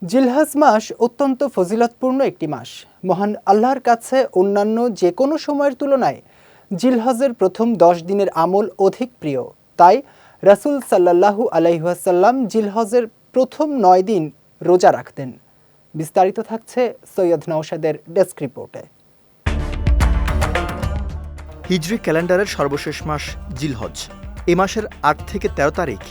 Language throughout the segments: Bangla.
জিলহজ মাস অত্যন্ত ফজিলতপূর্ণ একটি মাস। মহান আল্লাহর কাছে অন্যান্য যে কোনো সময়ের তুলনায় জিলহজের প্রথম 10 দিনের আমল অধিক প্রিয়। তাই রাসূল সাল্লাল্লাহু আলাইহি ওয়াসাল্লাম জিলহজের প্রথম 9 দিন রোজা রাখতেন। বিস্তারিত থাকছে সৈয়দ নওশাদের ডেস্ক রিপোর্টে। হিজরি ক্যালেন্ডারের সর্বশেষ মাস জিলহজ। এ মাসের 8 থেকে 13 তারিখ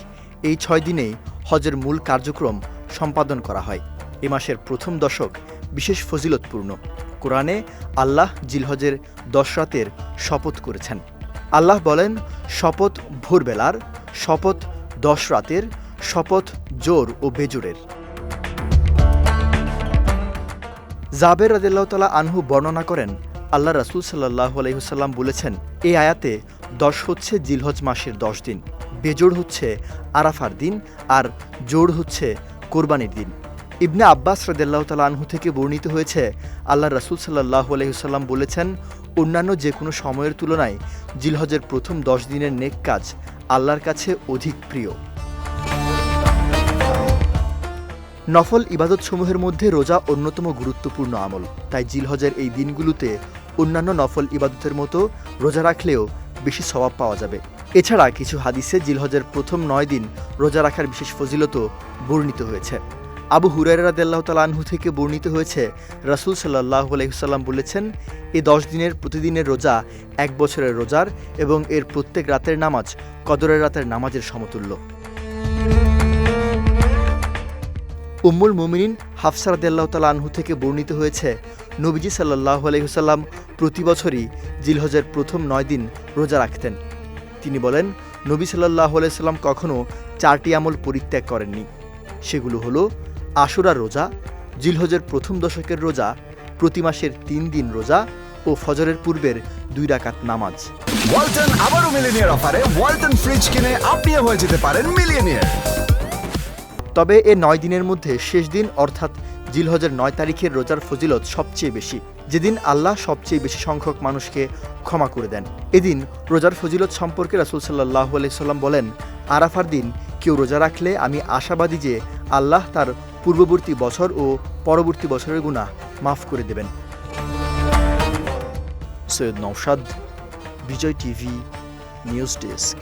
এই 6 দিনেই হজের মূল কার্যক্রম সম্পাদন করা হয়। এ মাসের প্রথম দশক বিশেষ ফজিলতপূর্ণ। কোরআনে আল্লাহ জিলহজের 10 রাতের শপথ করেছেন। আল্লাহ বলেন, শপথ ভোরবেলার, শপথ 10 রাতের, শপথ জোর ও বেজোরের। জাবের রাদিয়াল্লাহু তাআলা আনহু বর্ণনা করেন, আল্লাহ রাসূল সাল্লাল্লাহু আলাইহি ওয়াসাল্লাম বলেছেন, এই আয়াতে 10 হচ্ছে জিলহজ মাসের 10 দিন, বেজোড় হচ্ছে আরাফার দিন, আর জোড় হচ্ছে কোরবানির দিন। ইবনে আব্বাস রাদিয়াল্লাহু তাআলা আনহু থেকে বর্ণিত হয়েছে, আল্লাহ রাসূল সাল্লাল্লাহু আলাইহি ওয়াসাল্লাম বলেছেন, অন্যান্য যে কোনো সময়ের তুলনায় জিলহজের প্রথম 10 দিনের নেক কাজ আল্লাহর কাছে অধিক প্রিয়। নফল ইবাদতসমূহের মধ্যে রোজা অন্যতম গুরুত্বপূর্ণ আমল। তাই জিলহজের এই দিনগুলোতে অন্যান্য নফল ইবাদতের মতো রোজা রাখলেও বেশি সওয়াব পাওয়া যাবে। এছাড়া কিছু হাদিসে জিলহজের প্রথম 9 দিন রোজা রাখার বিশেষ ফজিলতও বর্ণিত হয়েছে। আবু হুরায়রা রাদিয়াল্লাহু তাআলা আনহু থেকে বর্ণিত হয়েছে, রাসূল সাল্লাল্লাহু আলাইহি ওয়াসাল্লাম বলেছেন, এই 10 দিনের প্রতিদিনের রোজা 1 বছরের রোজার এবং এর প্রত্যেক রাতের নামাজ কদরের রাতের নামাজের সমতুল্য। উম্মুল মুমিনিন হাফসা রাদিয়াল্লাহু তাআলা আনহু থেকে বর্ণিত হয়েছে, নবীজি সাল্লাল্লাহু আলাইহি ওয়াসাল্লাম প্রতি বছরই জিলহজের প্রথম 9 দিন রোজা রাখতেন। তিনি বলেন, নবী সাল্লাল্লাহু আলাইহি ওয়াসাল্লাম কখনো 4টি আমল পরিত্যাগ করেননি। সেগুলো হলো আশুরার রোজা, জিলহজের প্রথম দশকের রোজা, প্রতি মাসের 3 দিন রোজা ও ফজরের পূর্বের 2 রাকাত নামাজ। ওয়ালটন আবারও মিলিয়নিয়ার অফারে ওয়ালটন ফ্রিজ কিনে আপনিও হয়ে যেতে পারেন মিলিয়নিয়ার। তবে এ 9 দিনের মধ্যে শেষ দিন অর্থাৎ জিলহজের 9 তারিখের রোজার ফজিলত সবচেয়ে বেশি, যেদিন আল্লাহ সবচেয়ে বেশি সংখ্যক মানুষকে ক্ষমা করে দেন। এদিন রোজার ফজিলত সম্পর্কে রাসূল সাল্লাল্লাহু আলাইহি সাল্লাম বলেন, আরাফার দিন কেউ রোজা রাখলে আমি আশাবাদী যে আল্লাহ তার পূর্ববর্তী বছর ও পরবর্তী বছরের গুনাহ মাফ করে দেবেন। সৈয়দ নওশাদ, বিজয় টিভি, নিউজ ডেস্ক।